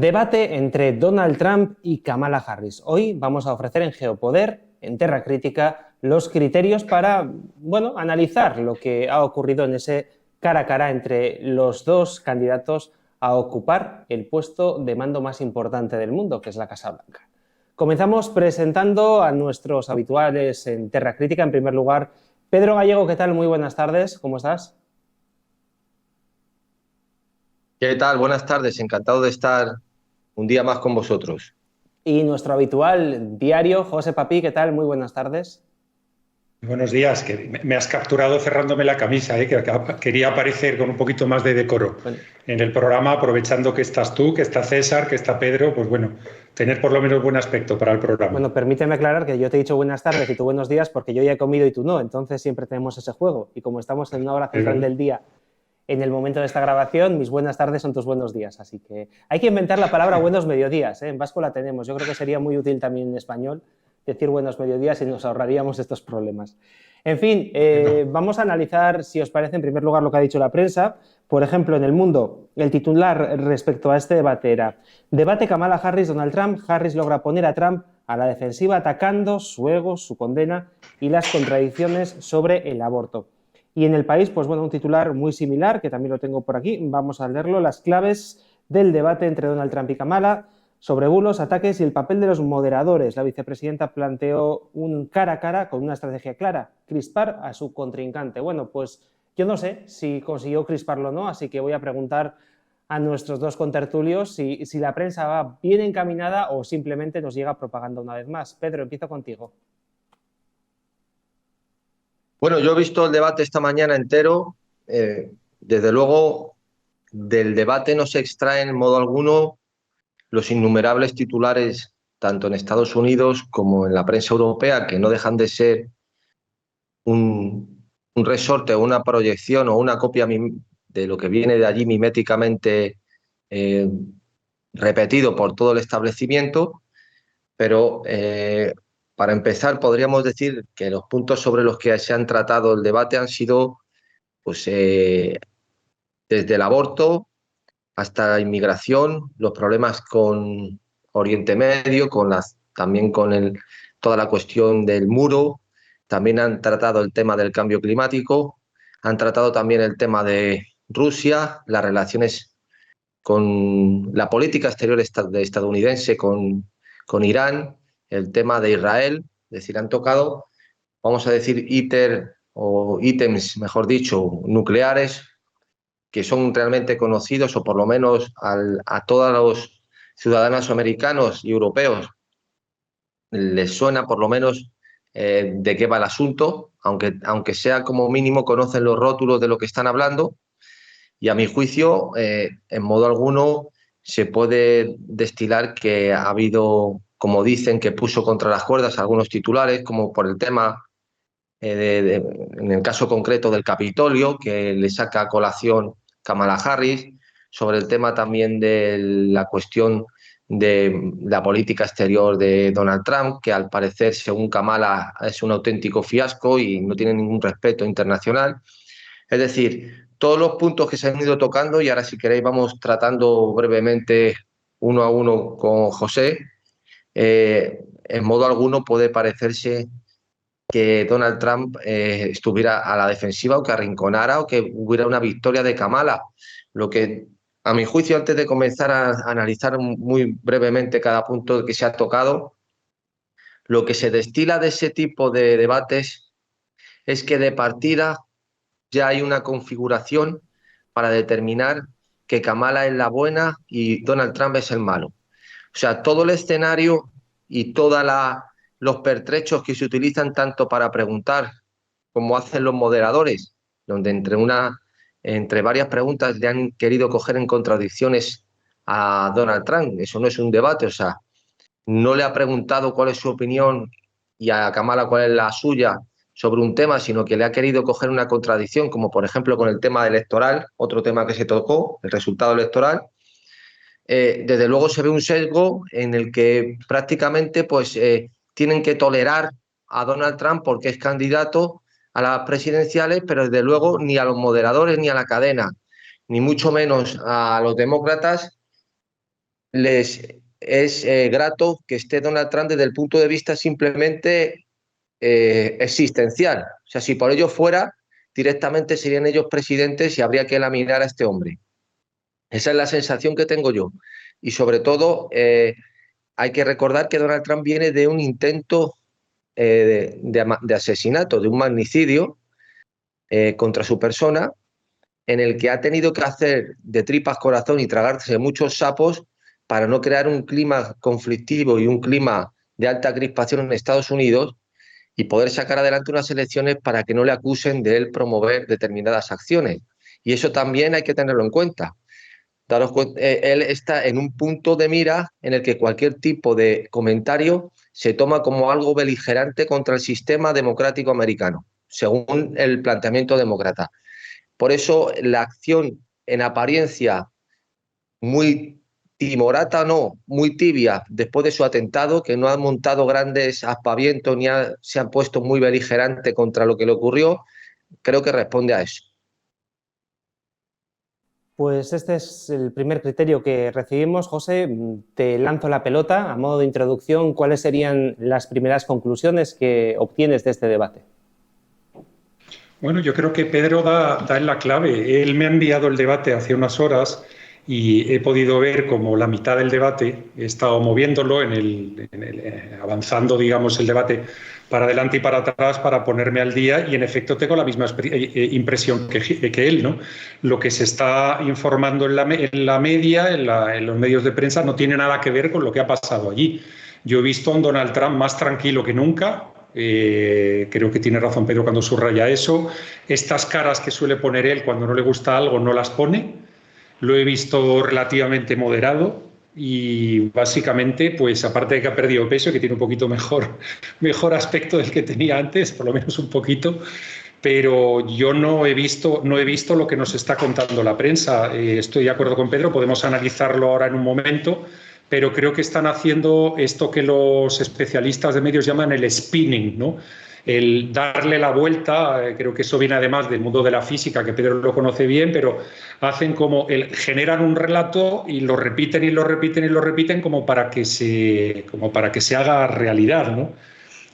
Debate entre Donald Trump y Kamala Harris. Hoy vamos a ofrecer en Geopoder, en Terra Crítica, los criterios para, analizar lo que ha ocurrido en ese cara a cara entre los dos candidatos a ocupar el puesto de mando más importante del mundo, que es la Casa Blanca. Comenzamos presentando a nuestros habituales en Terra Crítica. En primer lugar, Pedro Gallego, ¿qué tal? Muy buenas tardes, ¿cómo estás? ¿Qué tal? Buenas tardes, encantado de estar un día más con vosotros. Y nuestro habitual diario, José Papí, ¿qué tal? Muy buenas tardes. Buenos días, que me has capturado cerrándome la camisa, que quería aparecer con un poquito más de decoro Bueno, en el programa, aprovechando que estás tú, que está César, que está Pedro, pues bueno, tener por lo menos buen aspecto para el programa. permíteme aclarar que yo te he dicho buenas tardes y tú buenos días porque yo ya he comido y tú no, entonces siempre tenemos ese juego. Y como estamos en una hora central del día en el momento de esta grabación, mis buenas tardes son tus buenos días. Así que hay que inventar la palabra buenos mediodías, ¿eh? En vasco la tenemos. Yo creo que sería muy útil también en español decir buenos mediodías y nos ahorraríamos estos problemas. En fin, vamos a analizar, si os parece, en primer lugar lo que ha dicho la prensa. Por ejemplo, en El Mundo, el titular respecto a este debate era: debate Kamala Harris-Donald Trump. Harris logra poner a Trump a la defensiva atacando su ego, su condena y las contradicciones sobre el aborto. Y en El País, pues bueno, un titular muy similar, que también lo tengo por aquí, vamos a leerlo: las claves del debate entre Donald Trump y Kamala, sobre bulos, ataques y el papel de los moderadores. La vicepresidenta planteó un cara a cara con una estrategia clara: crispar a su contrincante. Bueno, pues yo no sé si consiguió crisparlo o no, así que voy a preguntar a nuestros dos contertulios si la prensa va bien encaminada o simplemente nos llega propaganda una vez más. Pedro, empiezo contigo. Bueno, yo he visto el debate esta mañana entero. Desde luego, del debate no se extraen en modo alguno los innumerables titulares, tanto en Estados Unidos como en la prensa europea, que no dejan de ser un resorte o una proyección o una copia de lo que viene de allí miméticamente eh, repetido por todo el establecimiento. Pero para empezar, podríamos decir que los puntos sobre los que se han tratado el debate han sido, pues, desde el aborto hasta la inmigración, los problemas con Oriente Medio, también con toda la cuestión del muro. También han tratado el tema del cambio climático, han tratado también el tema de Rusia, las relaciones con la política exterior estadounidense con Irán, el tema de Israel. Es decir, han tocado, vamos a decir, ítems, mejor dicho, nucleares, que son realmente conocidos, o por lo menos a todos los ciudadanos americanos y europeos les suena por lo menos de qué va el asunto, aunque sea como mínimo conocen los rótulos de lo que están hablando. Y a mi juicio, en modo alguno, se puede destilar que ha habido, como dicen, que puso contra las cuerdas algunos titulares, como por el tema, en el caso concreto del Capitolio, que le saca a colación Kamala Harris, sobre el tema también de la cuestión de la política exterior de Donald Trump, que al parecer, según Kamala, es un auténtico fiasco y no tiene ningún respeto internacional. Es decir, todos los puntos que se han ido tocando, y ahora si queréis vamos tratando brevemente uno a uno con José. En modo alguno puede parecerse que Donald Trump estuviera a la defensiva o que arrinconara o que hubiera una victoria de Kamala. Lo que, a mi juicio, antes de comenzar a analizar muy brevemente cada punto que se ha tocado, lo que se destila de ese tipo de debates es que de partida ya hay una configuración para determinar que Kamala es la buena y Donald Trump es el malo. O sea, todo el escenario y todos los pertrechos que se utilizan tanto para preguntar como hacen los moderadores, donde entre varias preguntas le han querido coger en contradicciones a Donald Trump. Eso no es un debate, o sea, no le ha preguntado cuál es su opinión y a Kamala cuál es la suya sobre un tema, sino que le ha querido coger una contradicción, como por ejemplo con el tema electoral, otro tema que se tocó, el resultado electoral. Desde luego se ve un sesgo en el que prácticamente pues, tienen que tolerar a Donald Trump porque es candidato a las presidenciales, pero desde luego ni a los moderadores ni a la cadena, ni mucho menos a los demócratas, les es grato que esté Donald Trump desde el punto de vista simplemente existencial. O sea, si por ello fuera, directamente serían ellos presidentes y habría que laminar a este hombre. Esa es la sensación que tengo yo. Y sobre todo, hay que recordar que Donald Trump viene de un intento de asesinato, de un magnicidio contra su persona, en el que ha tenido que hacer de tripas corazón y tragarse muchos sapos para no crear un clima conflictivo y un clima de alta crispación en Estados Unidos y poder sacar adelante unas elecciones para que no le acusen de él promover determinadas acciones. Y eso también hay que tenerlo en cuenta. Daros cuenta, él está en un punto de mira en el que cualquier tipo de comentario se toma como algo beligerante contra el sistema democrático americano, según el planteamiento demócrata. Por eso la acción en apariencia muy timorata, no, muy tibia, después de su atentado, que no han montado grandes aspavientos ni se han puesto muy beligerante contra lo que le ocurrió, creo que responde a eso. Pues este es el primer criterio que recibimos. José, te lanzo la pelota a modo de introducción. ¿Cuáles serían las primeras conclusiones que obtienes de este debate? Bueno, yo creo que Pedro da en la clave. Él me ha enviado el debate hace unas horas y he podido ver como la mitad del debate, he estado moviéndolo, avanzando, digamos, el debate para adelante y para atrás para ponerme al día y en efecto tengo la misma impresión que él, ¿no? Lo que se está informando en la media, en los medios de prensa, no tiene nada que ver con lo que ha pasado allí. Yo he visto a un Donald Trump más tranquilo que nunca. Creo que tiene razón Pedro cuando subraya eso. Estas caras que suele poner él cuando no le gusta algo no las pone. Lo he visto relativamente moderado y básicamente, pues aparte de que ha perdido peso, que tiene un poquito mejor aspecto del que tenía antes, por lo menos un poquito, pero yo no he visto lo que nos está contando la prensa. Estoy de acuerdo con Pedro, podemos analizarlo ahora en un momento, pero creo que están haciendo esto que los especialistas de medios llaman el spinning, ¿no? El darle la vuelta, creo que eso viene además del mundo de la física, que Pedro lo conoce bien, pero hacen generan un relato y lo repiten y lo repiten y lo repiten como para que se haga realidad, ¿no?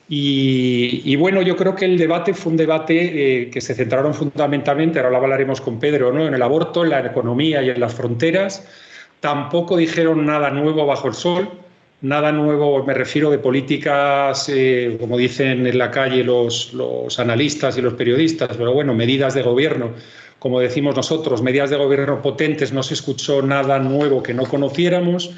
Y bueno, yo creo que el debate fue un debate que se centraron fundamentalmente, ahora lo hablaremos con Pedro, ¿no?, en el aborto, en la economía y en las fronteras. Tampoco dijeron nada nuevo bajo el sol, nada nuevo, me refiero de políticas, como dicen en la calle los analistas y los periodistas, pero bueno, medidas de gobierno, como decimos nosotros, medidas de gobierno potentes, no se escuchó nada nuevo que no conociéramos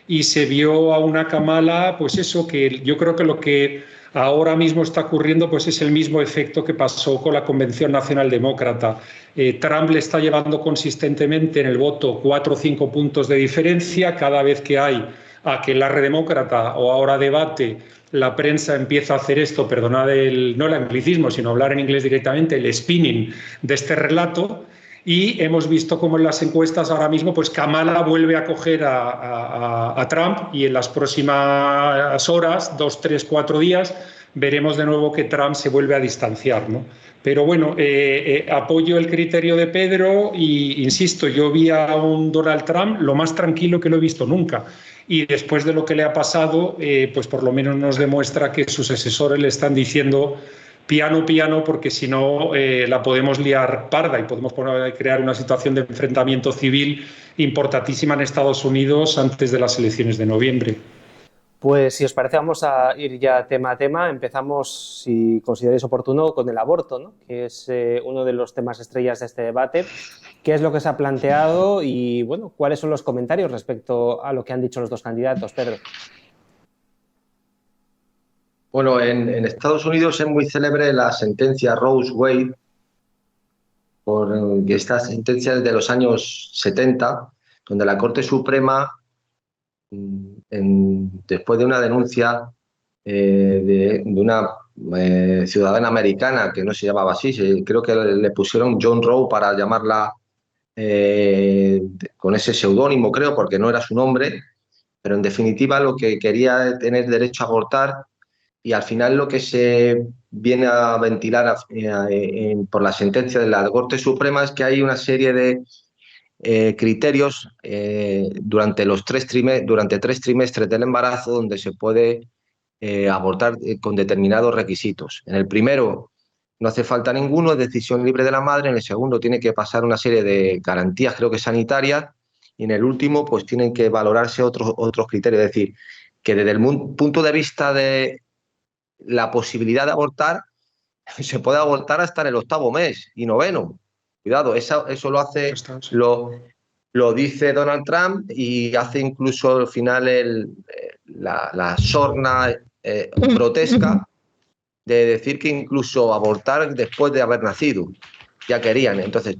y se vio a una Kamala, pues eso, que yo creo que lo que ahora mismo está ocurriendo pues es el mismo efecto que pasó con la Convención Nacional Demócrata. Trump le está llevando consistentemente en el voto 4 o 5 puntos de diferencia cada vez que hay aquelarre demócrata o ahora debate. La prensa empieza a hacer esto, perdonad no el anglicismo, sino hablar en inglés directamente, el spinning de este relato. Y hemos visto cómo en las encuestas ahora mismo pues Kamala vuelve a coger a Trump y en las próximas horas, 2, 3, 4 días, veremos de nuevo que Trump se vuelve a distanciar, ¿no? Pero bueno, apoyo el criterio de Pedro y insisto, yo vi a un Donald Trump lo más tranquilo que lo he visto nunca. Y después de lo que le ha pasado, pues por lo menos nos demuestra que sus asesores le están diciendo piano, piano, porque si no la podemos liar parda y podemos crear una situación de enfrentamiento civil importantísima en Estados Unidos antes de las elecciones de noviembre. Pues si os parece vamos a ir ya tema a tema. Empezamos, si consideráis oportuno, con el aborto, ¿no?, que es uno de los temas estrellas de este debate. ¿Qué es lo que se ha planteado y, bueno, cuáles son los comentarios respecto a lo que han dicho los dos candidatos, Pedro? Bueno, en Estados Unidos es muy célebre la sentencia Roe-Wade, por esta sentencia es de los años 70, donde la Corte Suprema, después de una denuncia de una ciudadana americana que no se llamaba así, creo que le pusieron John Roe para llamarla con ese seudónimo, creo, porque no era su nombre, pero en definitiva lo que quería es tener derecho a abortar. Y al final lo que se viene a ventilar por la sentencia de la Corte Suprema es que hay una serie de criterios durante 3 trimestres del embarazo donde se puede abortar con determinados requisitos. En el primero no hace falta ninguno, es decisión libre de la madre. En el segundo tiene que pasar una serie de garantías, creo que sanitarias, y en el último pues tienen que valorarse otros criterios. Es decir, que desde el punto de vista de la posibilidad de abortar, se puede abortar hasta en el 8º mes y 9º. Cuidado, eso lo hace, lo dice Donald Trump, y hace incluso al final la sorna grotesca de decir que incluso abortar después de haber nacido ya querían. Entonces,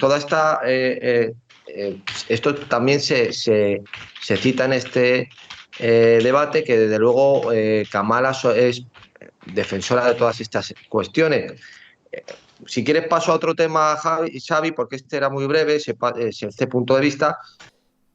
esto también se cita en este debate, que desde luego Kamala es defensora de todas estas cuestiones. Si quieres paso a otro tema, Xavi, porque este era muy breve, ese punto de vista.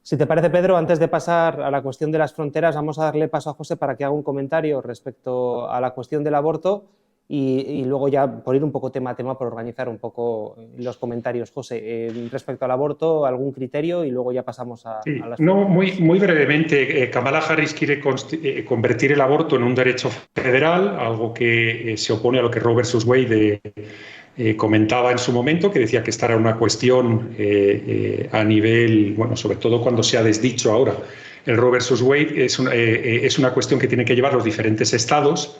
Si te parece, Pedro, antes de pasar a la cuestión de las fronteras, vamos a darle paso a José para que haga un comentario respecto a la cuestión del aborto y luego ya por ir un poco tema a tema, por organizar un poco los comentarios. José, respecto al aborto, ¿algún criterio? Y luego ya pasamos a las fronteras. No, muy brevemente. Kamala Harris quiere convertir el aborto en un derecho federal, algo que se opone a lo que Roe versus Wade comentaba en su momento, que decía que esta era una cuestión a nivel, bueno, sobre todo cuando se ha desdicho ahora el Roe versus Wade, es una cuestión que tienen que llevar los diferentes estados.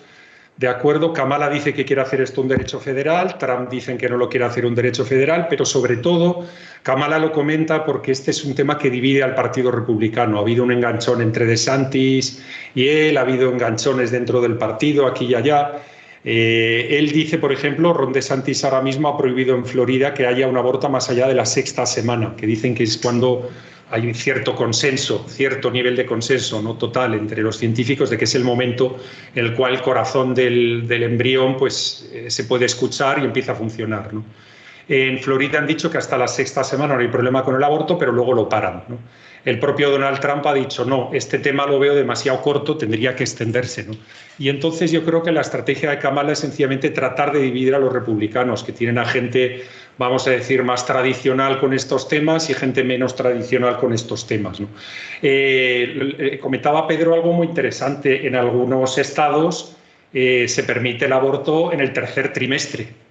De acuerdo, Kamala dice que quiere hacer esto un derecho federal, Trump dice que no lo quiere hacer un derecho federal, pero sobre todo Kamala lo comenta porque este es un tema que divide al Partido Republicano. Ha habido un enganchón entre DeSantis y él, ha habido enganchones dentro del partido, aquí y allá. Él dice, por ejemplo, Ron DeSantis ahora mismo ha prohibido en Florida que haya un aborto más allá de la 6ª semana, que dicen que es cuando hay un cierto consenso, cierto nivel de consenso, no total, entre los científicos, de que es el momento en el cual el corazón del embrión pues, se puede escuchar y empieza a funcionar, ¿no? En Florida han dicho que hasta la 6ª semana no hay problema con el aborto, pero luego lo paran, ¿no? El propio Donald Trump ha dicho, no, este tema lo veo demasiado corto, tendría que extenderse, ¿no? Y entonces yo creo que la estrategia de Kamala es sencillamente tratar de dividir a los republicanos, que tienen a gente, vamos a decir, más tradicional con estos temas y gente menos tradicional con estos temas, ¿no? Comentaba Pedro algo muy interesante. En algunos estados se permite el aborto en el 3er trimestre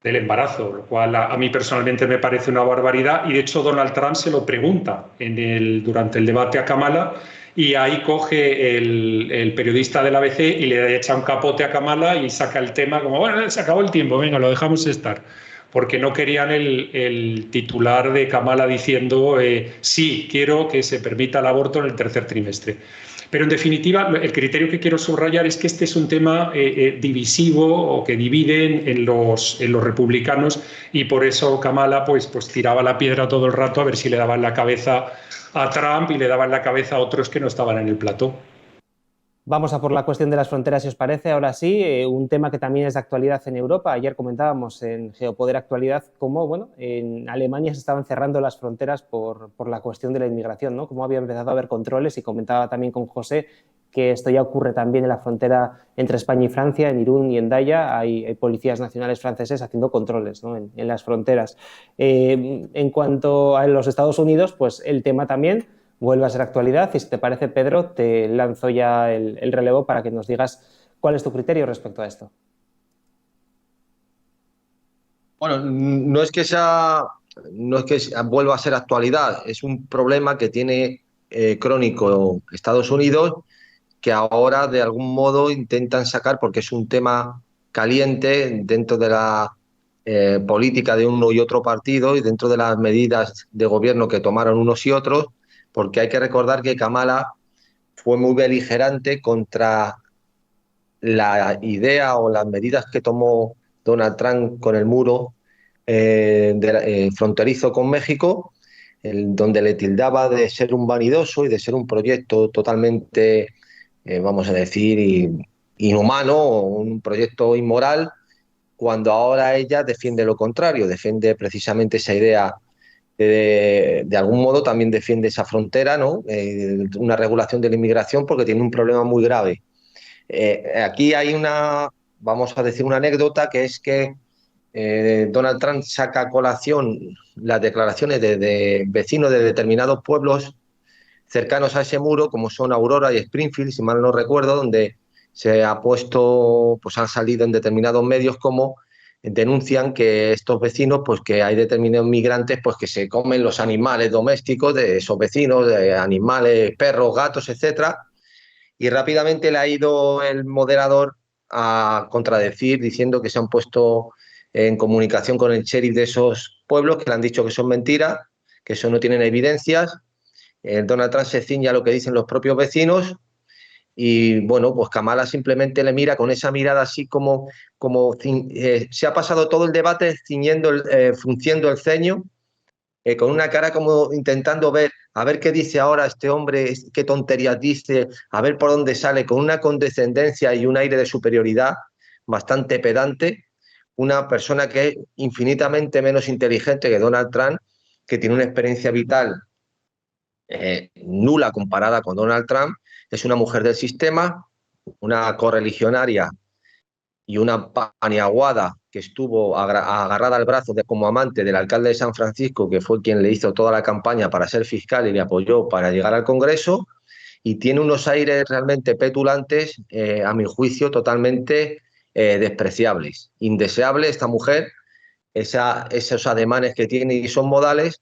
del embarazo, lo cual a mí personalmente me parece una barbaridad, y de hecho Donald Trump se lo pregunta durante el debate a Kamala, y ahí coge el periodista del ABC y le echa un capote a Kamala y saca el tema como, bueno, se acabó el tiempo, venga, lo dejamos estar, porque no querían el titular de Kamala diciendo sí, quiero que se permita el aborto en el 3er trimestre. Pero en definitiva, el criterio que quiero subrayar es que este es un tema divisivo, o que divide en los republicanos, y por eso Kamala pues tiraba la piedra todo el rato a ver si le daban la cabeza a Trump y le daban la cabeza a otros que no estaban en el plató. Vamos a por la cuestión de las fronteras, si os parece. Ahora sí, un tema que también es de actualidad en Europa. Ayer comentábamos en Geopoder Actualidad cómo, bueno, en Alemania se estaban cerrando las fronteras por la cuestión de la inmigración, ¿no? Cómo había empezado a haber controles, y comentaba también con José que esto ya ocurre también en la frontera entre España y Francia, en Irún y en Daya. Hay policías nacionales franceses haciendo controles, ¿no? en las fronteras. En cuanto a los Estados Unidos, pues el tema también vuelve a ser actualidad, y si te parece, Pedro, te lanzo ya el relevo para que nos digas cuál es tu criterio respecto a esto. Bueno, no es que vuelva a ser actualidad, es un problema que tiene crónico Estados Unidos, que ahora de algún modo intentan sacar, porque es un tema caliente dentro de la política de uno y otro partido, y dentro de las medidas de gobierno que tomaron unos y otros, porque hay que recordar que Kamala fue muy beligerante contra la idea o las medidas que tomó Donald Trump con el muro fronterizo con México, donde le tildaba de ser un vanidoso y de ser un proyecto totalmente, vamos a decir, inhumano, o un proyecto inmoral, cuando ahora ella defiende lo contrario, defiende precisamente esa idea. De algún modo también defiende esa frontera, ¿no? Una regulación de la inmigración, porque tiene un problema muy grave. Aquí hay vamos a decir, una anécdota, que es que Donald Trump saca a colación las declaraciones de vecinos de determinados pueblos cercanos a ese muro, como son Aurora y Springfield, si mal no recuerdo, donde se ha puesto, pues han salido en determinados medios como denuncian que estos vecinos, pues que hay determinados migrantes, pues que se comen los animales domésticos de esos vecinos, de animales, perros, gatos, etcétera. Y rápidamente le ha ido el moderador a contradecir, diciendo que se han puesto en comunicación con el sheriff de esos pueblos, que le han dicho que son mentiras, que eso no tienen evidencias. Donald Trump se ciña a lo que dicen los propios vecinos y, bueno, pues Kamala simplemente le mira con esa mirada así como se ha pasado todo el debate frunciendo el ceño, con una cara como intentando ver, a ver qué dice ahora este hombre, qué tonterías dice, a ver por dónde sale, con una condescendencia y un aire de superioridad bastante pedante, una persona que es infinitamente menos inteligente que Donald Trump, que tiene una experiencia vital nula comparada con Donald Trump, es una mujer del sistema, una correligionaria y una paniaguada que estuvo agarrada al brazo como amante del alcalde de San Francisco, que fue quien le hizo toda la campaña para ser fiscal y le apoyó para llegar al Congreso, y tiene unos aires realmente petulantes, a mi juicio, totalmente despreciables. Indeseable esta mujer, esos ademanes que tiene y son modales,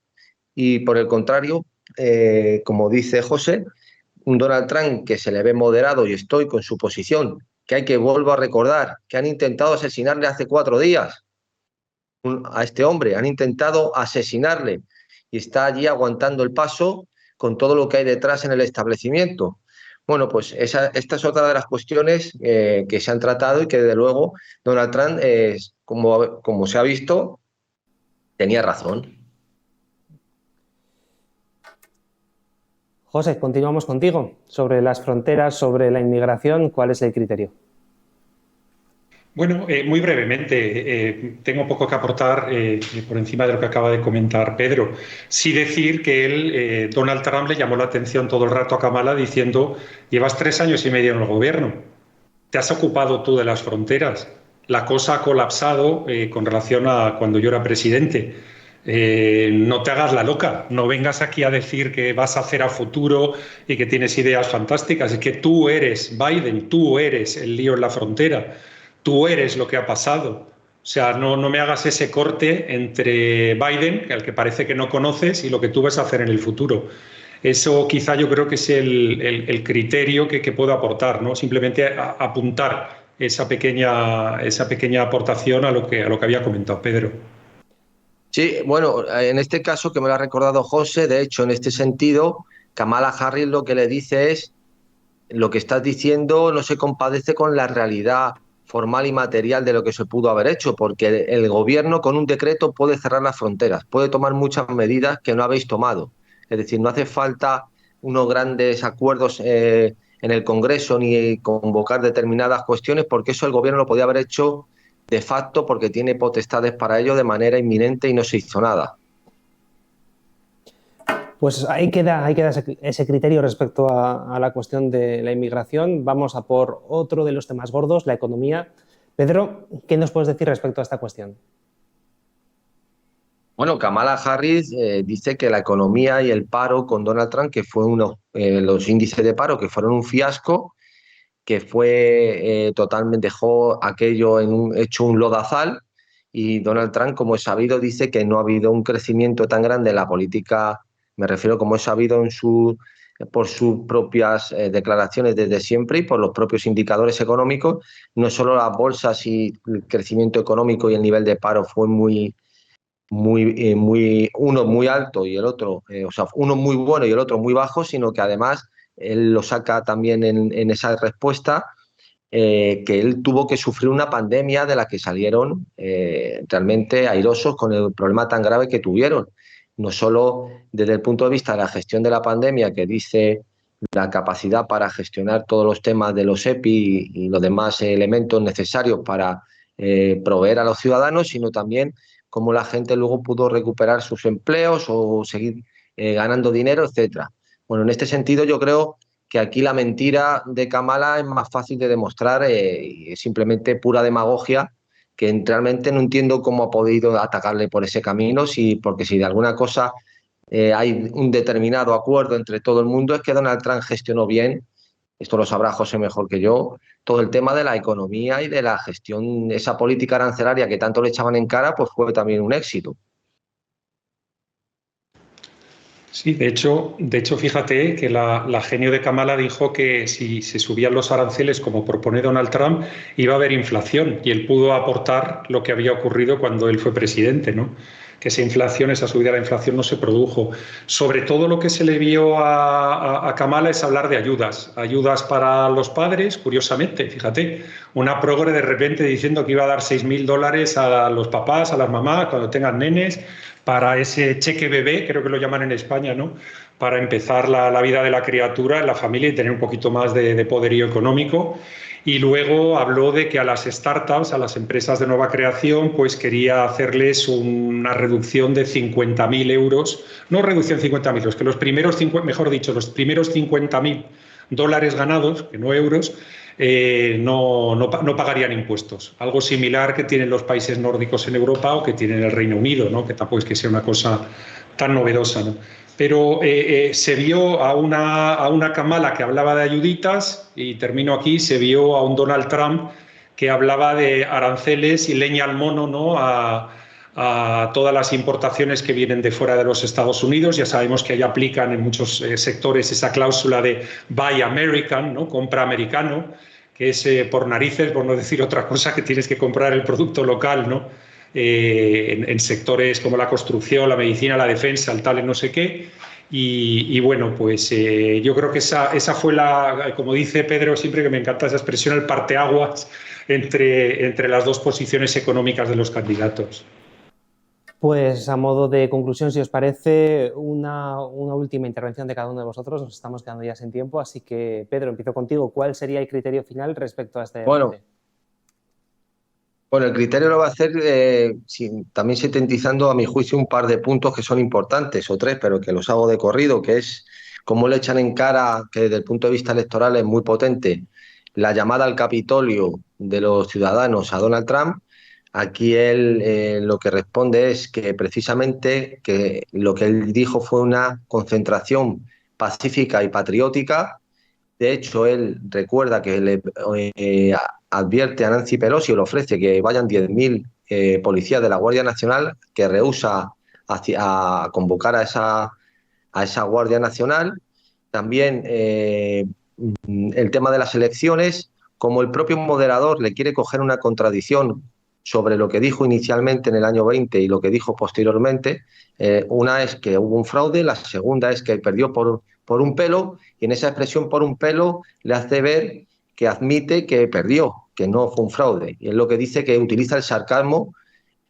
y por el contrario, como dice José, un Donald Trump que se le ve moderado y estoy con su posición, que hay que, vuelvo a recordar, que han intentado asesinarle hace 4 días a este hombre, han intentado asesinarle y está allí aguantando el paso con todo lo que hay detrás en el establecimiento. Bueno, pues esta es otra de las cuestiones que se han tratado y que desde luego Donald Trump, como se ha visto, tenía razón. José, continuamos contigo. Sobre las fronteras, sobre la inmigración, ¿cuál es el criterio? Bueno, muy brevemente, tengo poco que aportar por encima de lo que acaba de comentar Pedro. Sí decir que Donald Trump le llamó la atención todo el rato a Kamala diciendo, llevas 3 años y medio en el gobierno, ¿te has ocupado tú de las fronteras? La cosa ha colapsado con relación a cuando yo era presidente. No te hagas la loca, no vengas aquí a decir que vas a hacer a futuro y que tienes ideas fantásticas. Es que tú eres Biden, tú eres el lío en la frontera, tú eres lo que ha pasado. O sea, no me hagas ese corte entre Biden, al que parece que no conoces, y lo que tú vas a hacer en el futuro. Eso quizá yo creo que es el criterio que puedo aportar, ¿no? Simplemente apuntar esa pequeña aportación a lo que había comentado Pedro. Sí, bueno, en este caso que me lo ha recordado José, de hecho, en este sentido, Kamala Harris lo que le dice es, lo que estás diciendo no se compadece con la realidad formal y material de lo que se pudo haber hecho, porque el gobierno con un decreto puede cerrar las fronteras, puede tomar muchas medidas que no habéis tomado. Es decir, no hace falta unos grandes acuerdos en el Congreso ni convocar determinadas cuestiones, porque eso el gobierno lo podía haber hecho de facto porque tiene potestades para ello de manera inminente y no se hizo nada. Pues ahí queda ese criterio respecto a la cuestión de la inmigración. Vamos a por otro de los temas gordos, la economía. Pedro, ¿qué nos puedes decir respecto a esta cuestión? Bueno, Kamala Harris dice que la economía y el paro con Donald Trump, que fue los índices de paro que fueron un fiasco, que fue totalmente, dejó aquello hecho un lodazal, y Donald Trump, como es sabido, dice que no ha habido un crecimiento tan grande en la política, me refiero como es sabido por sus propias declaraciones desde siempre y por los propios indicadores económicos. No solo las bolsas y el crecimiento económico y el nivel de paro fue uno muy alto y el otro, o sea, uno muy bueno y el otro muy bajo, sino que además él lo saca también en esa respuesta, que él tuvo que sufrir una pandemia de la que salieron realmente airosos con el problema tan grave que tuvieron. No solo desde el punto de vista de la gestión de la pandemia, que dice la capacidad para gestionar todos los temas de los EPI y los demás elementos necesarios para proveer a los ciudadanos, sino también cómo la gente luego pudo recuperar sus empleos o seguir ganando dinero, etcétera. Bueno, en este sentido yo creo que aquí la mentira de Kamala es más fácil de demostrar, y es simplemente pura demagogia, que realmente no entiendo cómo ha podido atacarle por ese camino, porque si de alguna cosa hay un determinado acuerdo entre todo el mundo, es que Donald Trump gestionó bien, esto lo sabrá José mejor que yo, todo el tema de la economía y de la gestión, esa política arancelaria que tanto le echaban en cara, pues fue también un éxito. Sí, de hecho, fíjate que la genio de Kamala dijo que si se subían los aranceles, como propone Donald Trump, iba a haber inflación, y él pudo aportar lo que había ocurrido cuando él fue presidente, ¿no? Que esa inflación, esa subida de la inflación no se produjo. Sobre todo lo que se le vio a Kamala es hablar de ayudas para los padres, curiosamente, fíjate, una progre de repente diciendo que iba a dar $6.000 a los papás, a las mamás, cuando tengan nenes, para ese cheque bebé, creo que lo llaman en España, ¿no? Para empezar la vida de la criatura en la familia y tener un poquito más de poderío económico. Y luego habló de que a las startups, a las empresas de nueva creación, pues quería hacerles una reducción de 50.000 euros, no reducción de 50.000 euros, que los primeros, mejor dicho, los primeros $50.000 ganados, que no euros, no pagarían impuestos. Algo similar que tienen los países nórdicos en Europa o que tienen el Reino Unido, ¿no? Que tampoco es que sea una cosa tan novedosa, ¿no? Pero se vio a una Kamala que hablaba de ayuditas, y termino aquí, se vio a un Donald Trump que hablaba de aranceles y leña al mono, ¿no? a todas las importaciones que vienen de fuera de los Estados Unidos. Ya sabemos que ahí aplican en muchos sectores esa cláusula de Buy American, ¿no? Compra americano, que es por narices, por no decir otra cosa, que tienes que comprar el producto local, ¿no? En sectores como la construcción, la medicina, la defensa, el tal, no sé qué. Y bueno, pues yo creo que esa fue como dice Pedro, siempre que me encanta esa expresión, el parteaguas entre las dos posiciones económicas de los candidatos. Pues a modo de conclusión, si os parece, una última intervención de cada uno de vosotros. Nos estamos quedando ya sin tiempo, así que Pedro, empiezo contigo. ¿Cuál sería el criterio final respecto a este debate? Bueno, el criterio lo va a hacer también sintetizando a mi juicio un par de puntos que son importantes, o tres, pero que los hago de corrido, que es cómo le echan en cara, que desde el punto de vista electoral es muy potente, la llamada al Capitolio de los ciudadanos a Donald Trump. Aquí él lo que responde es que precisamente que lo que él dijo fue una concentración pacífica y patriótica. De hecho, él recuerda que le advierte a Nancy Pelosi o le ofrece que vayan 10.000 policías de la Guardia Nacional, que rehúsa a convocar a esa Guardia Nacional. También el tema de las elecciones, como el propio moderador le quiere coger una contradicción sobre lo que dijo inicialmente en el año 20 y lo que dijo posteriormente. Una es que hubo un fraude, la segunda es que perdió por un pelo, y en esa expresión por un pelo le hace ver que admite que perdió, que no fue un fraude. Y es lo que dice, que utiliza el sarcasmo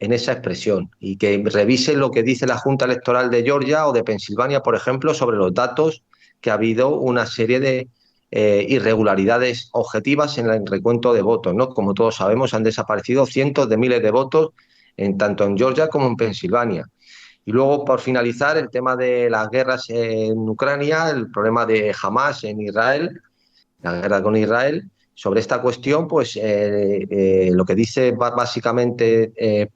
en esa expresión, y que revise lo que dice la Junta Electoral de Georgia o de Pensilvania, por ejemplo, sobre los datos, que ha habido una serie de irregularidades objetivas en el recuento de votos, ¿no? Como todos sabemos, han desaparecido cientos de miles de votos tanto en Georgia como en Pensilvania. Y luego, por finalizar, el tema de las guerras en Ucrania, el problema de Hamas en Israel, la guerra con Israel. Sobre esta cuestión, pues lo que dice básicamente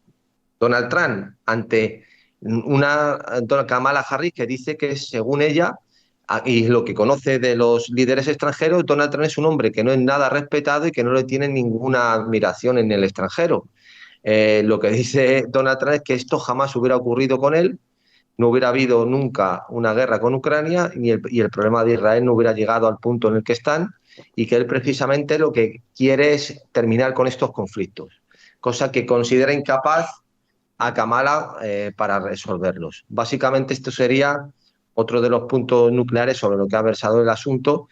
Donald Trump ante una Kamala Harris, que dice que según ella, y lo que conoce de los líderes extranjeros, Donald Trump es un hombre que no es nada respetado y que no le tiene ninguna admiración en el extranjero. Lo que dice Donald Trump es que esto jamás hubiera ocurrido con él, no hubiera habido nunca una guerra con Ucrania, y el problema de Israel no hubiera llegado al punto en el que están, y que él precisamente lo que quiere es terminar con estos conflictos, cosa que considera incapaz a Kamala para resolverlos. Básicamente esto sería otro de los puntos nucleares sobre lo que ha versado el asunto,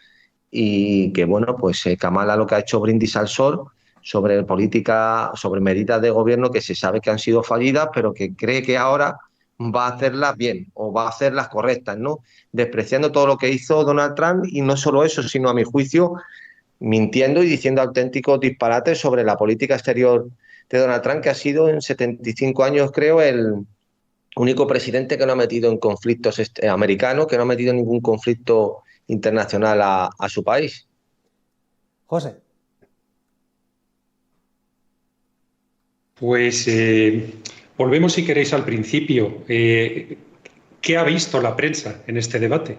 y que bueno, pues Kamala lo que ha hecho brindis al sol sobre política, sobre medidas de gobierno que se sabe que han sido fallidas, pero que cree que ahora va a hacerlas bien o va a hacerlas correctas, ¿no? Despreciando todo lo que hizo Donald Trump, y no solo eso, sino a mi juicio mintiendo y diciendo auténticos disparates sobre la política exterior de Donald Trump, que ha sido en 75 años, creo, el único presidente que no ha metido en conflictos americanos, que no ha metido en ningún conflicto internacional a su país. José. Pues volvemos, si queréis, al principio. ¿Qué ha visto la prensa en este debate?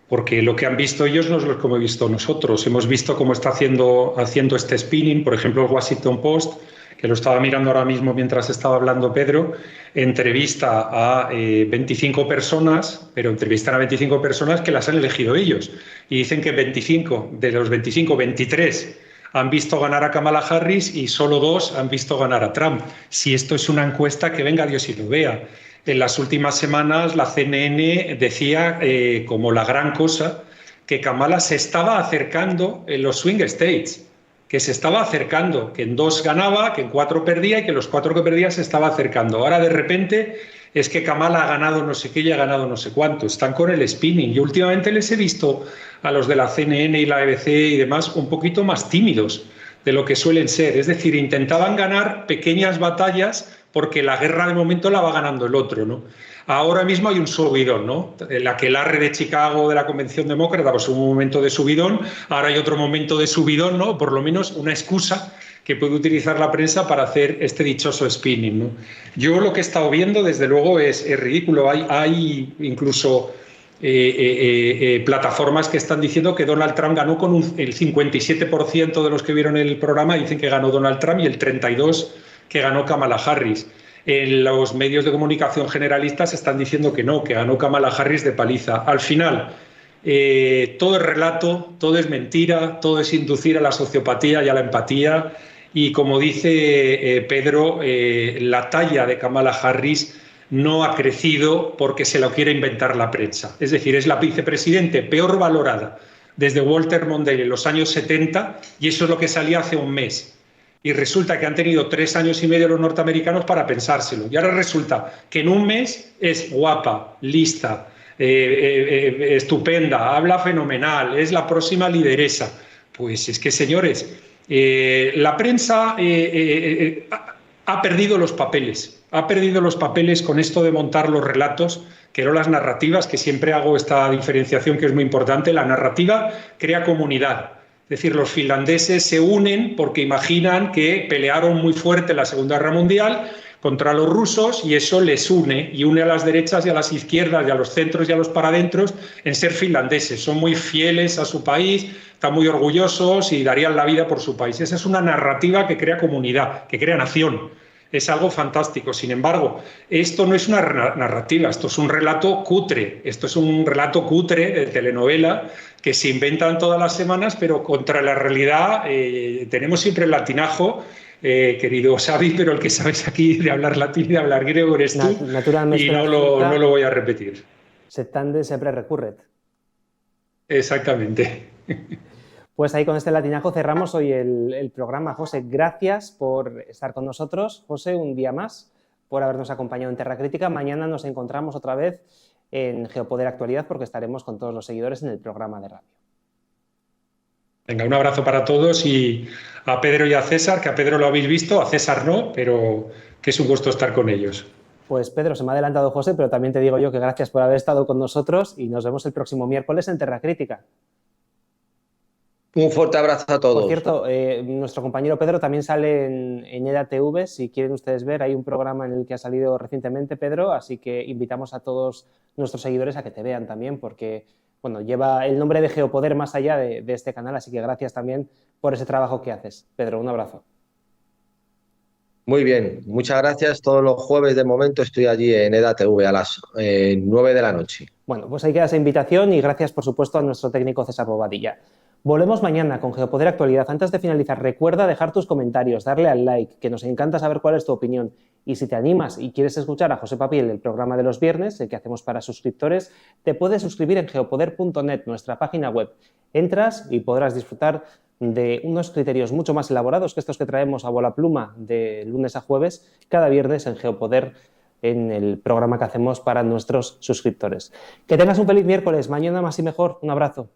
Porque lo que han visto ellos no es lo que hemos visto nosotros. Hemos visto cómo está haciendo este spinning, por ejemplo, el Washington Post, que lo estaba mirando ahora mismo mientras estaba hablando Pedro, entrevista a 25 personas, pero entrevistan a 25 personas que las han elegido ellos. Y dicen que 25, de los 25, 23 han visto ganar a Kamala Harris y solo 2 han visto ganar a Trump. Si esto es una encuesta, que venga Dios y lo vea. En las últimas semanas la CNN decía como la gran cosa que Kamala se estaba acercando en los swing states, que se estaba acercando, que en 2 ganaba, que en 4 perdía y que los 4 que perdía se estaba acercando. Ahora de repente es que Kamala ha ganado no sé qué y ha ganado no sé cuánto. Están con el spinning. Yo últimamente les he visto a los de la CNN y la ABC y demás un poquito más tímidos de lo que suelen ser. Es decir, intentaban ganar pequeñas batallas porque la guerra de momento la va ganando el otro, ¿no? Ahora mismo hay un subidón, ¿no? El aquelarre de Chicago de la Convención Demócrata, pues un momento de subidón, ahora hay otro momento de subidón, ¿no? Por lo menos una excusa que puede utilizar la prensa para hacer este dichoso spinning, ¿no? Yo lo que he estado viendo, desde luego, es ridículo. Hay incluso plataformas que están diciendo que Donald Trump ganó con el 57% de los que vieron el programa, dicen que ganó Donald Trump y el 32% que ganó Kamala Harris. En los medios de comunicación generalistas están diciendo que no, que ganó Kamala Harris de paliza. Al final, todo es relato, todo es mentira, todo es inducir a la sociopatía y a la empatía. Y como dice Pedro, la talla de Kamala Harris no ha crecido porque se lo quiere inventar la prensa. Es decir, es la vicepresidente peor valorada desde Walter Mondale en los años 70 y eso es lo que salía hace un mes. Y resulta que han tenido 3 años y medio los norteamericanos para pensárselo. Y ahora resulta que en un mes es guapa, lista, estupenda, habla fenomenal, es la próxima lideresa. Pues es que, señores, la prensa ha perdido los papeles. Ha perdido los papeles con esto de montar los relatos, que no las narrativas, que siempre hago esta diferenciación que es muy importante. La narrativa crea comunidad. Es decir, los finlandeses se unen porque imaginan que pelearon muy fuerte en la Segunda Guerra Mundial contra los rusos y eso les une, y une a las derechas y a las izquierdas y a los centros y a los paradentros en ser finlandeses. Son muy fieles a su país, están muy orgullosos y darían la vida por su país. Esa es una narrativa que crea comunidad, que crea nación. Es algo fantástico. Sin embargo, esto no es una narrativa, esto es un relato cutre. Esto es un relato cutre de telenovela que se inventan todas las semanas, pero contra la realidad tenemos siempre el latinajo, querido Xavi, pero el que sabes aquí de hablar latín y de hablar griego eres tú, y no lo voy a repetir. Sed tande sempre recurret. Exactamente. Pues ahí con este latinajo cerramos hoy el programa. José, gracias por estar con nosotros. José, un día más, por habernos acompañado en Terra Crítica. Mañana nos encontramos otra vez en Geopoder Actualidad porque estaremos con todos los seguidores en el programa de radio. Venga, un abrazo para todos y a Pedro y a César, que a Pedro lo habéis visto, a César no, pero que es un gusto estar con ellos. Pues Pedro, se me ha adelantado José, pero también te digo yo que gracias por haber estado con nosotros y nos vemos el próximo miércoles en Terra Crítica. Un fuerte abrazo a todos. Por cierto, nuestro compañero Pedro también sale en EDATV, si quieren ustedes ver, hay un programa en el que ha salido recientemente Pedro, así que invitamos a todos nuestros seguidores a que te vean también, porque bueno, lleva el nombre de Geopoder más allá de este canal, así que gracias también por ese trabajo que haces. Pedro, un abrazo. Muy bien, muchas gracias. Todos los jueves de momento estoy allí en EDATV a las 9 de la noche. Bueno, pues ahí queda esa invitación y gracias por supuesto a nuestro técnico César Bobadilla. Volvemos mañana con Geopoder Actualidad. Antes de finalizar, recuerda dejar tus comentarios, darle al like, que nos encanta saber cuál es tu opinión. Y si te animas y quieres escuchar a José Papiel el programa de los viernes, el que hacemos para suscriptores, te puedes suscribir en geopoder.net, nuestra página web. Entras y podrás disfrutar de unos criterios mucho más elaborados que estos que traemos a bola pluma de lunes a jueves, cada viernes en Geopoder, en el programa que hacemos para nuestros suscriptores. Que tengas un feliz miércoles, mañana más y mejor. Un abrazo.